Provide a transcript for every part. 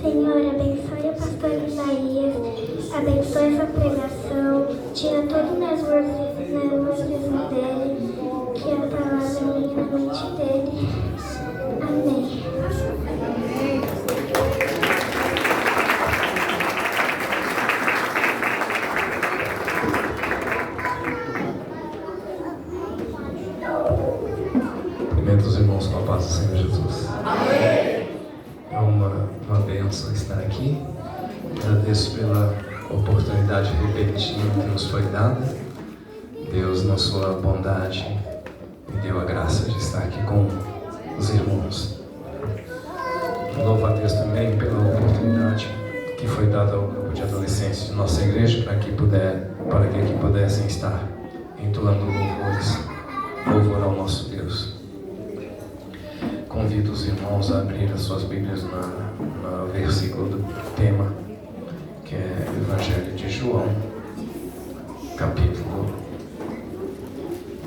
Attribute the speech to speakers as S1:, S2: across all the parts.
S1: Senhor, abençoe o pastor Isaías, abençoe essa pregação, tira todo o nervosismo dele, que a palavra venha na mente dele. Amém.
S2: Cumprimento os irmãos com a paz do Senhor Jesus. Amém. É uma bênção estar aqui. Agradeço pela oportunidade repentina que nos foi dada. Deus, na sua bondade, me deu a graça de estar aqui com os irmãos. Louvo a Deus também pela oportunidade que foi dada ao grupo de adolescentes de nossa igreja para que aqui pudessem estar entoando louvor ao nosso Deus. Convido os irmãos a abrir as suas Bíblias no versículo do tema, que é o Evangelho de João, capítulo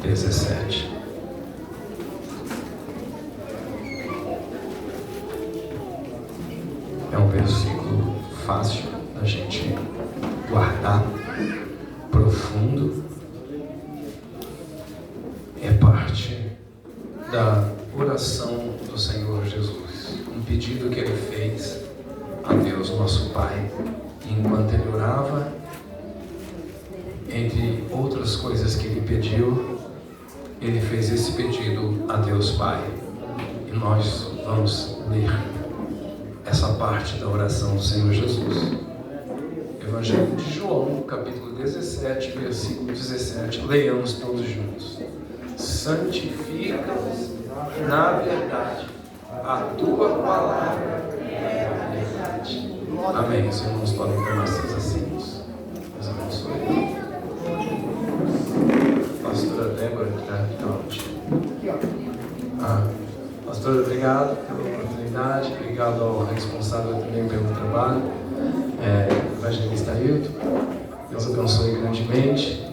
S2: 17. É um versículo fácil da gente guardar, profundo. É parte da oração do Senhor Jesus, um pedido que ele fez a Deus, nosso Pai, enquanto ele orava. Entre outras coisas que ele pediu, ele fez esse pedido a Deus Pai. E nós vamos ler essa parte da oração do Senhor Jesus. Evangelho de João, capítulo 17, versículo 17. Leiamos todos juntos. Santifica-os na verdade, a tua palavra é a verdade. Amém. Os irmãos podem tomar seus assentos. Deus abençoe. Pastora Débora, que está onde? Pastora, obrigado pela oportunidade, obrigado ao responsável também pelo trabalho, evangelista Ailton. Deus abençoe grandemente.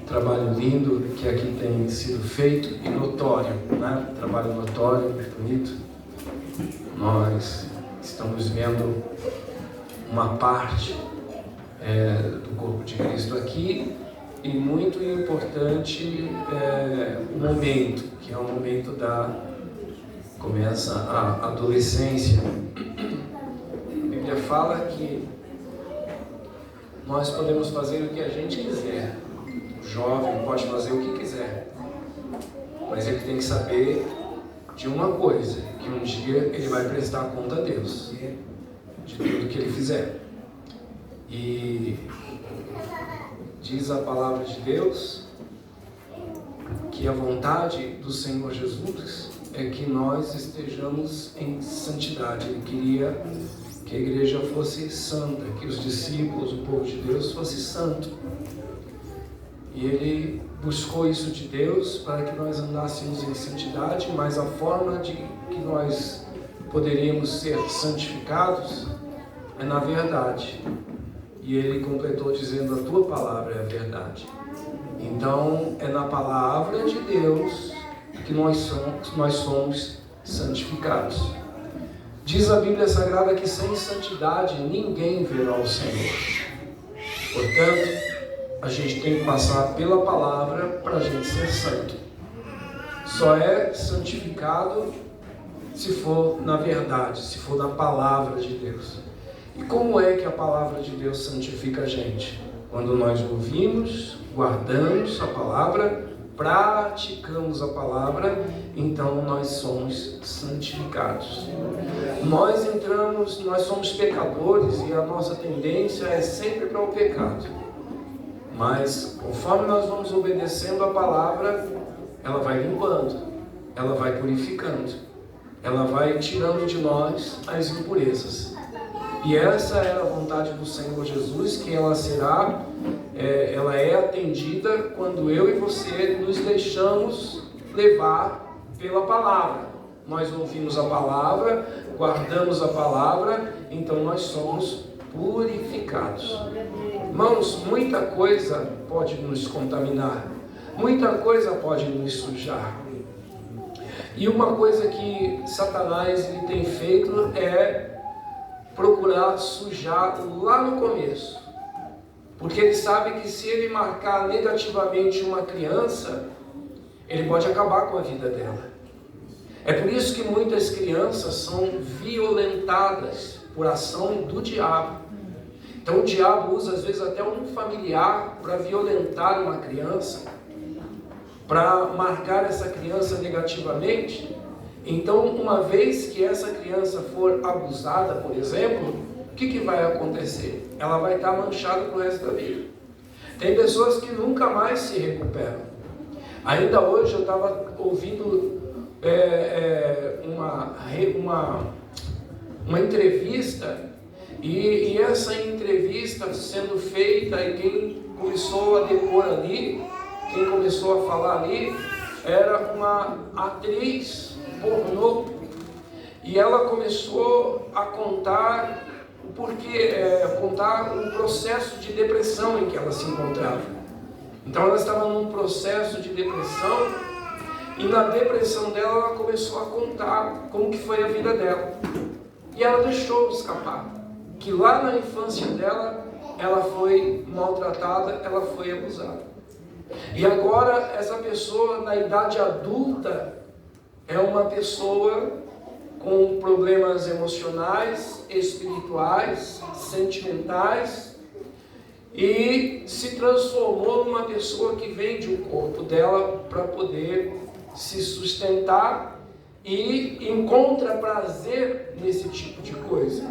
S2: Trabalho lindo que aqui tem sido feito e notório, né? Trabalho notório, bonito. Nós estamos vendo uma parte do corpo de Cristo aqui, e muito importante o momento, que é o momento começa a adolescência. A Bíblia fala que nós podemos fazer o que a gente quiser. O jovem pode fazer o que quiser, mas ele tem que saber de uma coisa, que um dia ele vai prestar conta a Deus de tudo que ele fizer. E diz a palavra de Deus que a vontade do Senhor Jesus é que nós estejamos em santidade. Ele queria que a igreja fosse santa, que os discípulos, o povo de Deus, fosse santo. E ele buscou isso de Deus para que nós andássemos em santidade, mas a forma de que nós poderíamos ser santificados é na verdade. E ele completou dizendo: a tua palavra é a verdade. Então é na palavra de Deus que nós somos santificados. Diz a Bíblia Sagrada que sem santidade ninguém verá o Senhor. Portanto, a gente tem que passar pela palavra para a gente ser santo. Só é santificado se for na verdade, se for na palavra de Deus. E como é que a palavra de Deus santifica a gente? Quando nós ouvimos, guardamos a palavra, praticamos a palavra, então nós somos santificados. Nós somos pecadores e a nossa tendência é sempre para o pecado. Mas conforme nós vamos obedecendo a palavra, ela vai limpando, ela vai purificando, ela vai tirando de nós as impurezas. E essa é a vontade do Senhor Jesus, que ela é atendida quando eu e você nos deixamos levar pela palavra. Nós ouvimos a palavra, guardamos a palavra, então nós somos purificados. Irmãos, muita coisa pode nos contaminar, muita coisa pode nos sujar. E uma coisa que Satanás ele tem feito é procurar sujar lá no começo. Porque ele sabe que se ele marcar negativamente uma criança, ele pode acabar com a vida dela. É por isso que muitas crianças são violentadas por ação do diabo. Então o diabo usa às vezes até um familiar para violentar uma criança, para marcar essa criança negativamente. Então, uma vez que essa criança for abusada, por exemplo, o que vai acontecer? Ela vai estar manchada pro resto da vida. Tem pessoas que nunca mais se recuperam. Ainda hoje eu estava ouvindo uma entrevista, e essa entrevista sendo feita, e quem começou a depor ali, quem começou a falar ali, era uma atriz pornô, e ela começou a contar o porquê, contar um processo de depressão em que ela se encontrava. Então ela estava num processo de depressão, e na depressão dela ela começou a contar como que foi a vida dela. E ela deixou escapar que lá na infância dela ela foi maltratada, ela foi abusada. E agora essa pessoa na idade adulta é uma pessoa com problemas emocionais, espirituais, sentimentais, e se transformou numa pessoa que vende o corpo dela para poder se sustentar e encontra prazer nesse tipo de coisa.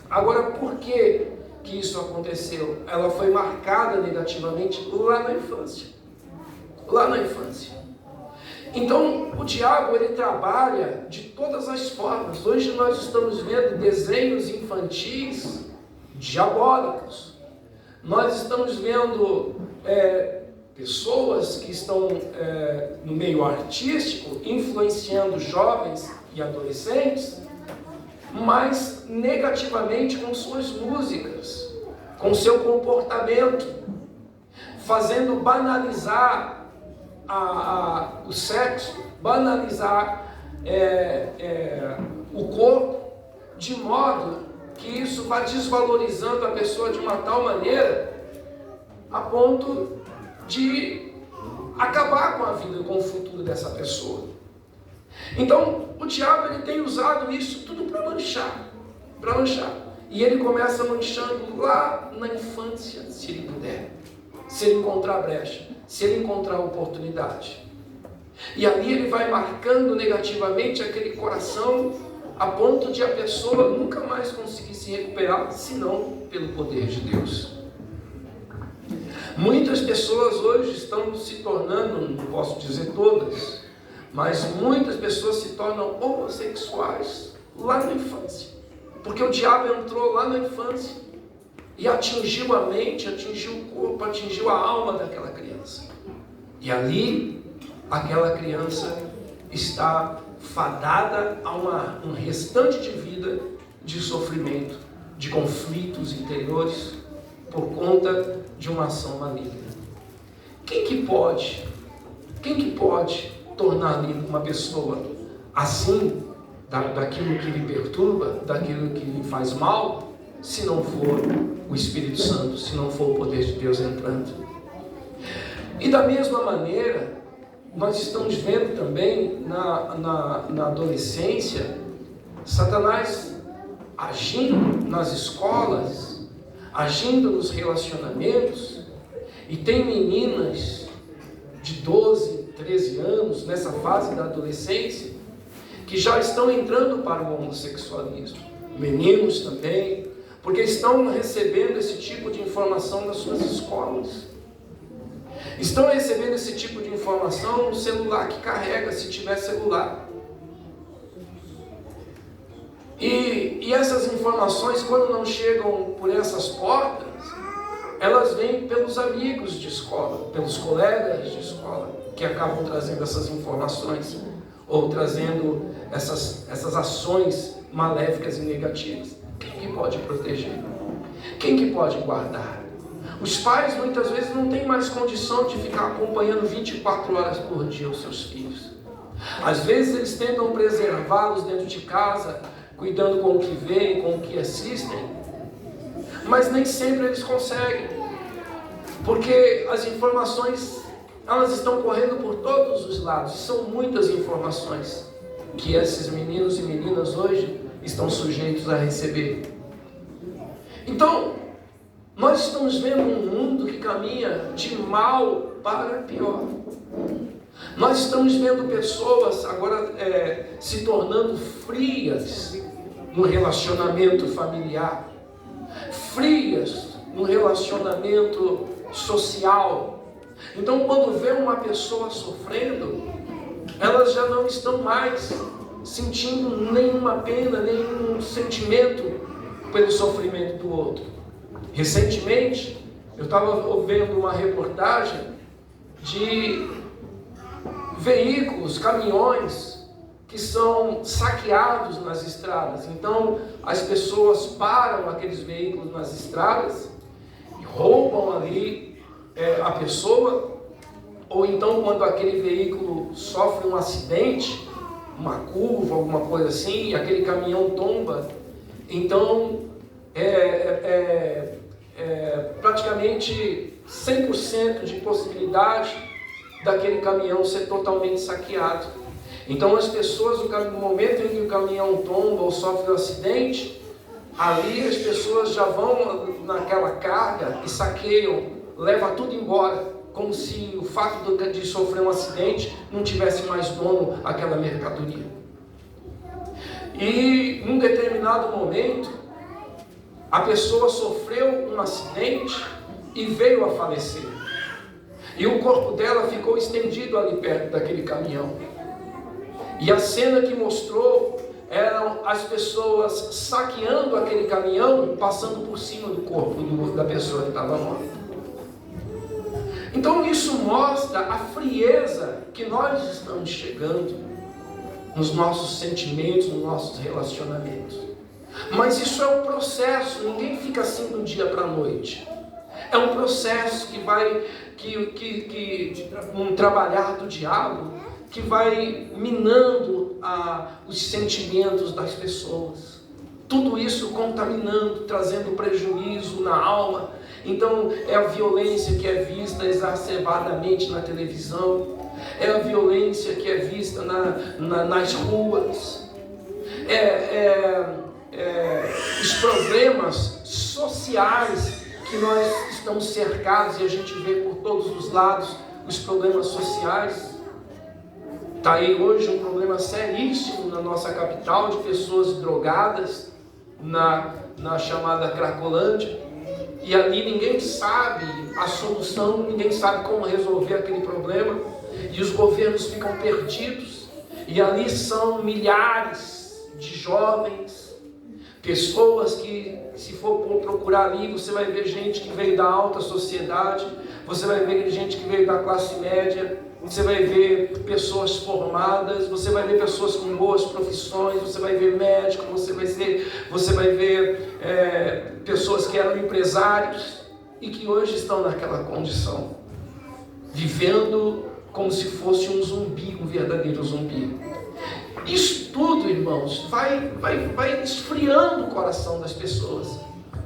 S2: Agora, por que isso aconteceu? Ela foi marcada negativamente lá na infância. Lá na infância. Então, o diabo, ele trabalha de todas as formas. Hoje nós estamos vendo desenhos infantis diabólicos. Nós estamos vendo pessoas que estão no meio artístico influenciando jovens e adolescentes, mas negativamente com suas músicas, com seu comportamento, fazendo banalizar o sexo, banalizar o corpo, de modo que isso vai desvalorizando a pessoa de uma tal maneira a ponto de acabar com a vida, com o futuro dessa pessoa. Então o diabo, ele tem usado isso tudo para manchar, e ele começa manchando lá na infância, se ele puder, se ele encontrar brecha, se ele encontrar oportunidade. E ali ele vai marcando negativamente aquele coração, a ponto de a pessoa nunca mais conseguir se recuperar, senão pelo poder de Deus. Muitas pessoas hoje estão se tornando, não posso dizer todas, mas muitas pessoas se tornam homossexuais lá na infância, porque o diabo entrou lá na infância e atingiu a mente, atingiu o corpo, atingiu a alma daquela criança. E ali, aquela criança está fadada a um restante de vida de sofrimento, de conflitos interiores, por conta de uma ação maligna. Quem que pode tornar uma pessoa assim, daquilo que lhe perturba, daquilo que lhe faz mal, se não for o Espírito Santo, se não for o poder de Deus entrando? E da mesma maneira, nós estamos vendo também na adolescência, Satanás agindo nas escolas, agindo nos relacionamentos, e tem meninas de 12, 13 anos, nessa fase da adolescência, que já estão entrando para o homossexualismo. Meninos também, porque estão recebendo esse tipo de informação das suas escolas. Estão recebendo esse tipo de informação no celular que carrega, se tiver celular. E essas informações, quando não chegam por essas portas, elas vêm pelos amigos de escola, pelos colegas de escola, que acabam trazendo essas informações, ou trazendo essas ações maléficas e negativas. Quem que pode proteger? Quem que pode guardar? Os pais muitas vezes não têm mais condição de ficar acompanhando 24 horas por dia os seus filhos. Às vezes eles tentam preservá-los dentro de casa cuidando com o que veem, com o que assistem, mas nem sempre eles conseguem, porque as informações, elas estão correndo por todos os lados, são muitas informações que esses meninos e meninas hoje estão sujeitos a receber. Então, nós estamos vendo um mundo que caminha de mal para pior. Nós estamos vendo pessoas agora se tornando frias no relacionamento familiar, frias no relacionamento social. Então, quando vê uma pessoa sofrendo, elas já não estão mais sentindo nenhuma pena, nenhum sentimento pelo sofrimento do outro. Recentemente, eu estava vendo uma reportagem de veículos, caminhões que são saqueados nas estradas. Então, as pessoas param aqueles veículos nas estradas e roubam ali a pessoa, ou então quando aquele veículo sofre um acidente, uma curva, alguma coisa assim, e aquele caminhão tomba, então praticamente 100% de possibilidade daquele caminhão ser totalmente saqueado. Então as pessoas, no momento em que o caminhão tomba ou sofre um acidente, ali as pessoas já vão naquela carga e saqueiam, levam tudo embora, como se o fato de sofrer um acidente não tivesse mais dono aquela mercadoria. E num determinado momento, a pessoa sofreu um acidente e veio a falecer. E o corpo dela ficou estendido ali perto daquele caminhão. E a cena que mostrou eram as pessoas saqueando aquele caminhão, passando por cima do corpo da pessoa que estava morta. Então isso mostra a frieza que nós estamos chegando nos nossos sentimentos, nos nossos relacionamentos. Mas isso é um processo, ninguém fica assim de um dia para a noite. É um processo que vai, um trabalhar do diabo, que vai minando os sentimentos das pessoas. Tudo isso contaminando, trazendo prejuízo na alma. Então é a violência que é vista exacerbadamente na televisão, é a violência que é vista nas ruas, os problemas sociais que nós estamos cercados, e a gente vê por todos os lados os problemas sociais. Está aí hoje um problema seríssimo na nossa capital, de pessoas drogadas na chamada Cracolândia, e ali ninguém sabe a solução, ninguém sabe como resolver aquele problema, e os governos ficam perdidos, e ali são milhares de jovens, pessoas que, se for procurar ali, você vai ver gente que veio da alta sociedade, você vai ver gente que veio da classe média, você vai ver pessoas formadas, você vai ver pessoas com boas profissões, você vai ver médicos, você vai ver pessoas que eram empresários e que hoje estão naquela condição, vivendo como se fosse um zumbi, um verdadeiro zumbi. Isso tudo, irmãos, vai esfriando o coração das pessoas.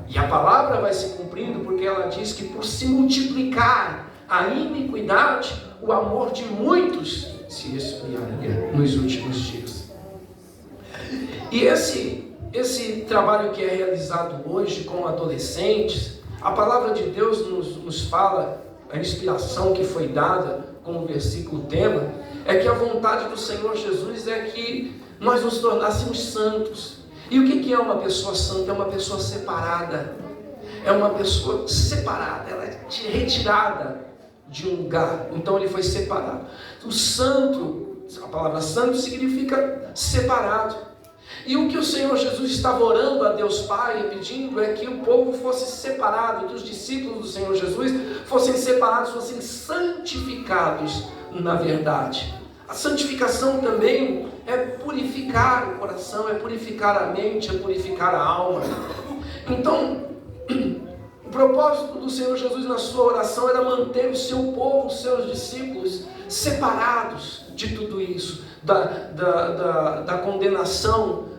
S2: E a palavra vai se cumprindo, porque ela diz que por se multiplicar a iniquidade, o amor de muitos se esfriaria nos últimos dias. E esse trabalho que é realizado hoje com adolescentes, a palavra de Deus nos fala, a inspiração que foi dada como versículo tema, é que a vontade do Senhor Jesus é que nós nos tornássemos santos. E o que é uma pessoa santa? É uma pessoa separada. É uma pessoa separada, ela é retirada de um lugar. Então ele foi separado. O santo, a palavra santo significa separado. E o que o Senhor Jesus estava orando a Deus Pai e pedindo é que o povo fosse separado, que os discípulos do Senhor Jesus fossem separados, fossem santificados na verdade. A santificação também é purificar o coração, é purificar a mente, é purificar a alma. Então, o propósito do Senhor Jesus na sua oração era manter o seu povo, os seus discípulos, separados de tudo isso, da condenação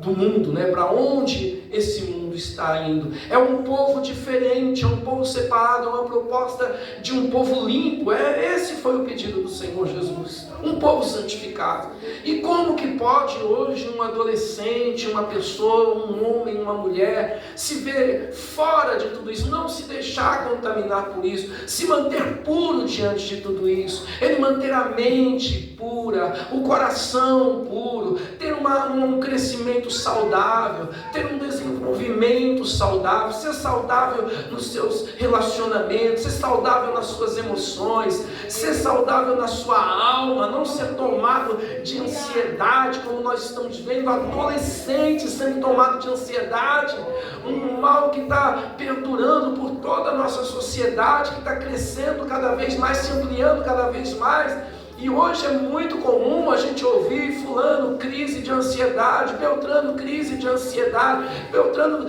S2: do mundo, né? Para onde esse mundo está indo. É um povo diferente, é um povo separado, é uma proposta de um povo limpo. Esse foi o pedido do Senhor Jesus, um povo santificado. E como que pode hoje um adolescente, uma pessoa, um homem, uma mulher se ver fora de tudo isso, não se deixar contaminar por isso, se manter puro diante de tudo isso, ele manter a mente pura, o coração puro, ter um crescimento saudável, ter um desenvolvimento saudável, ser saudável nos seus relacionamentos, ser saudável nas suas emoções, ser saudável na sua alma, não ser tomado de ansiedade, como nós estamos vendo adolescentes sendo tomados de ansiedade, um mal que está perdurando por toda a nossa sociedade, que está crescendo cada vez mais, se ampliando cada vez mais. E hoje é muito comum a gente ouvir fulano crise de ansiedade, Beltrano crise de ansiedade, Beltrano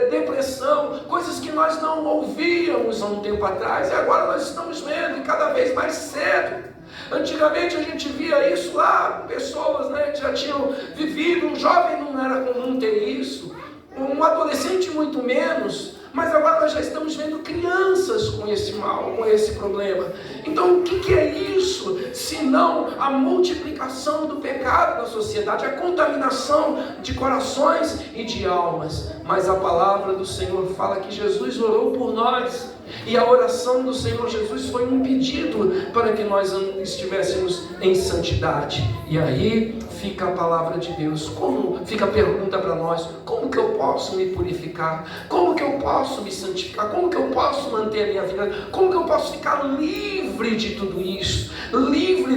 S2: depressão, coisas que nós não ouvíamos há um tempo atrás, e agora nós estamos vendo, e cada vez mais cedo. Antigamente a gente via isso lá, pessoas, né, que já tinham vivido, um jovem não era comum ter isso, um adolescente muito menos. Mas agora nós já estamos vendo crianças com esse mal, com esse problema. Então o que é isso, se não a multiplicação do pecado na sociedade, a contaminação de corações e de almas? Mas a palavra do Senhor fala que Jesus orou por nós. E a oração do Senhor Jesus foi um pedido para que nós estivéssemos em santidade. E aí fica a palavra de Deus, fica a pergunta para nós: como que eu posso me purificar? Como que eu posso me santificar? Como que eu posso manter a minha vida? Como que eu posso ficar livre de tudo isso? Livre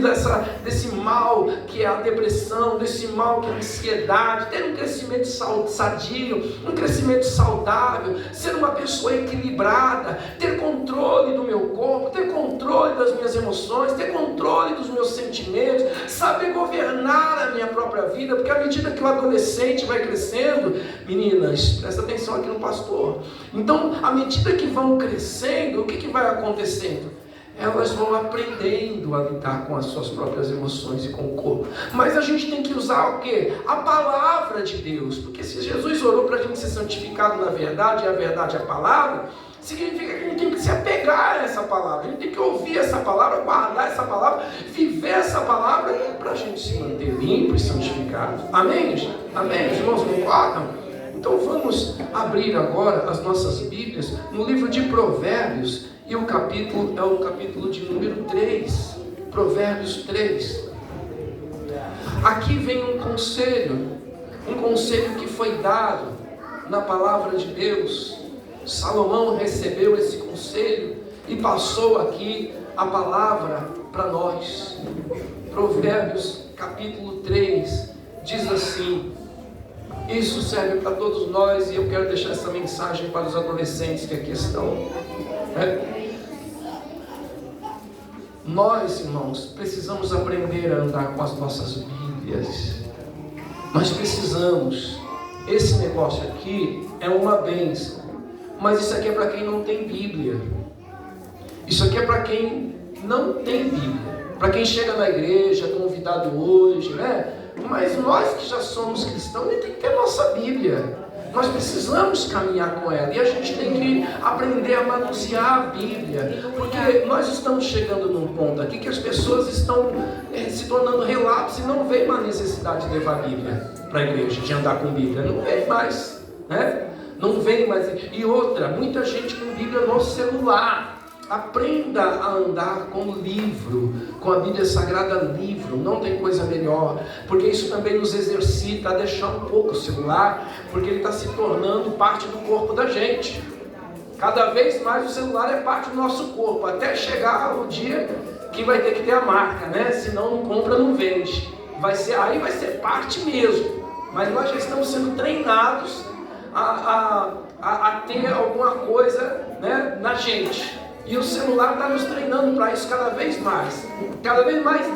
S2: desse mal que é a depressão, desse mal que é a ansiedade, ter um crescimento sadio, um crescimento saudável, ser uma pessoa equilibrada, ter controle do meu corpo, ter controle das minhas emoções, ter controle dos meus sentimentos, saber governar a minha própria vida, porque à medida que o adolescente vai crescendo, meninas, presta atenção aqui no pastor, então à medida que vão crescendo, o que vai acontecendo? Elas vão aprendendo a lidar com as suas próprias emoções e com o corpo. Mas a gente tem que usar o quê? A palavra de Deus, porque se Jesus orou para a gente ser santificado na verdade, e a verdade é a palavra, significa que a gente tem que se apegar a essa palavra, a gente tem que ouvir essa palavra, guardar essa palavra, viver essa palavra, para a gente se manter limpo e santificado. Amém, gente? Amém? Os irmãos concordam? Então vamos abrir agora as nossas Bíblias no livro de Provérbios, e o capítulo é o capítulo de número 3, Provérbios 3. Aqui vem um conselho que foi dado na palavra de Deus. Salomão recebeu esse conselho e passou aqui a palavra para nós. Provérbios capítulo 3 diz assim, isso serve para todos nós, e eu quero deixar essa mensagem para os adolescentes que aqui estão. Nós, irmãos, precisamos aprender a andar com as nossas Bíblias. Nós precisamos. Esse negócio aqui é uma bênção, mas isso aqui é para quem não tem Bíblia. Isso aqui é para quem não tem Bíblia, para quem chega na igreja, convidado hoje, né? Mas nós que já somos cristãos, a gente tem que ter a nossa Bíblia. Nós precisamos caminhar com ela, e a gente tem que aprender a manusear a Bíblia, porque nós estamos chegando num ponto aqui que as pessoas estão se tornando relapsos e não vê mais necessidade de levar a Bíblia para a igreja, de andar com Bíblia, não vem mais, né? Não vem mais. E outra, muita gente com Bíblia no celular. Aprenda a andar com o livro, com a Bíblia Sagrada livro, não tem coisa melhor, porque isso também nos exercita a deixar um pouco o celular, porque ele está se tornando parte do corpo da gente. Cada vez mais o celular é parte do nosso corpo, até chegar o dia que vai ter que ter a marca, né? Senão não compra, não vende. Aí vai ser parte mesmo, mas nós já estamos sendo treinados a ter alguma coisa, né, na gente. E o celular está nos treinando para isso cada vez mais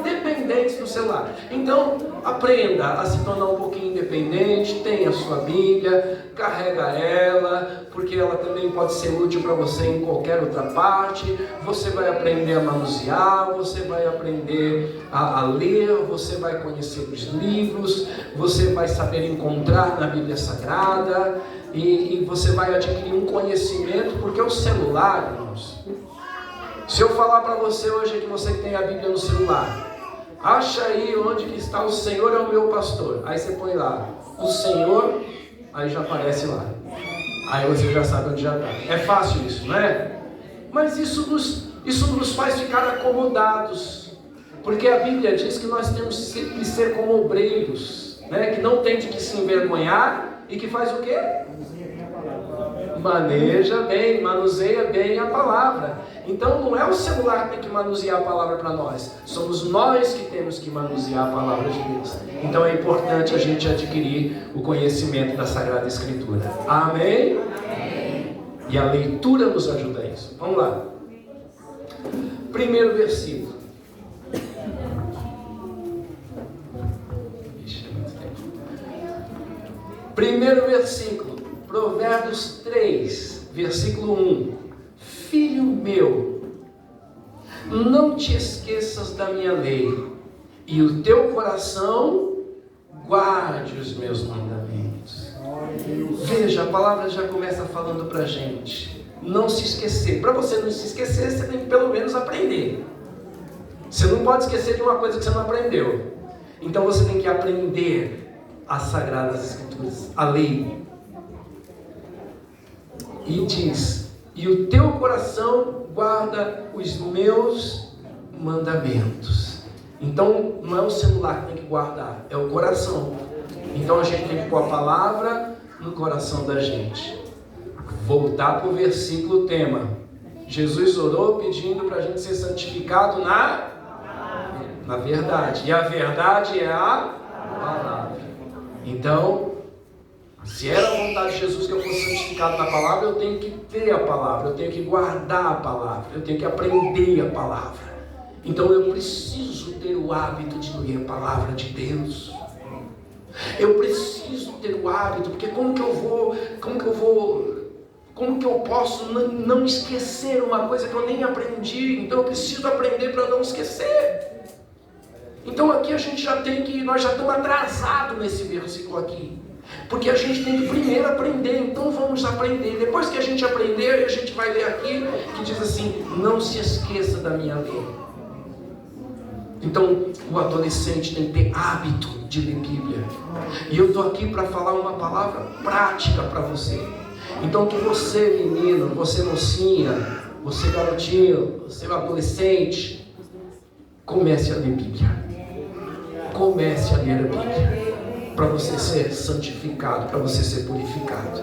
S2: dependentes do celular. Então, aprenda a se tornar um pouquinho independente, tenha a sua Bíblia, carrega ela, porque ela também pode ser útil para você em qualquer outra parte. Você vai aprender a manusear, você vai aprender a ler, você vai conhecer os livros, você vai saber encontrar na Bíblia Sagrada, e você vai adquirir um conhecimento, porque o celular, irmãos, se eu falar para você hoje que você tem a Bíblia no celular, acha aí onde que está o Senhor é o meu pastor, aí você põe lá, o Senhor, aí já aparece lá, aí você já sabe onde já está. É fácil isso, não é? Mas isso nos faz ficar acomodados, porque a Bíblia diz que nós temos que ser como obreiros, né? Que não tem de que se envergonhar e que faz o quê? Maneja bem, manuseia bem a palavra. Então não é o celular que tem que manusear a palavra para nós, somos nós que temos que manusear a palavra de Deus. Então é importante a gente adquirir o conhecimento da Sagrada Escritura. Amém? Amém. E a leitura nos ajuda a isso. Vamos lá. Primeiro versículo. Primeiro versículo, Provérbios 3, versículo 1. Filho meu, não te esqueças da minha lei, e o teu coração guarde os meus mandamentos. Veja, a palavra já começa falando para a gente, não se esquecer. Para você não se esquecer, você tem que pelo menos aprender. Você não pode esquecer de uma coisa que você não aprendeu. Então você tem que aprender as Sagradas Escrituras, a lei. E diz, e o teu coração guarda os meus mandamentos. Então não é o celular que tem que guardar, é o coração. Então a gente tem que pôr a palavra no coração da gente. Voltar para o versículo tema. Jesus orou pedindo para a gente ser santificado na verdade. E a verdade é a palavra. Então, se era a vontade de Jesus que eu fosse santificado na palavra, eu tenho que ter a palavra, eu tenho que guardar a palavra, eu tenho que aprender a palavra. Então eu preciso ter o hábito de ler a palavra de Deus. Eu preciso ter o hábito, porque como que eu posso não esquecer uma coisa que eu nem aprendi? Então eu preciso aprender para não esquecer. Então aqui nós já estamos atrasados nesse versículo aqui. Porque a gente tem que primeiro aprender, então vamos aprender. Depois que a gente aprender, a gente vai ler aqui, que diz assim, não se esqueça da minha lei. Então o adolescente tem que ter hábito de ler Bíblia. E eu estou aqui para falar uma palavra prática para você. Então que você, menino, você mocinha, você garotinho, você adolescente, comece a ler Bíblia. Comece a ler a Bíblia, para você ser santificado, para você ser purificado.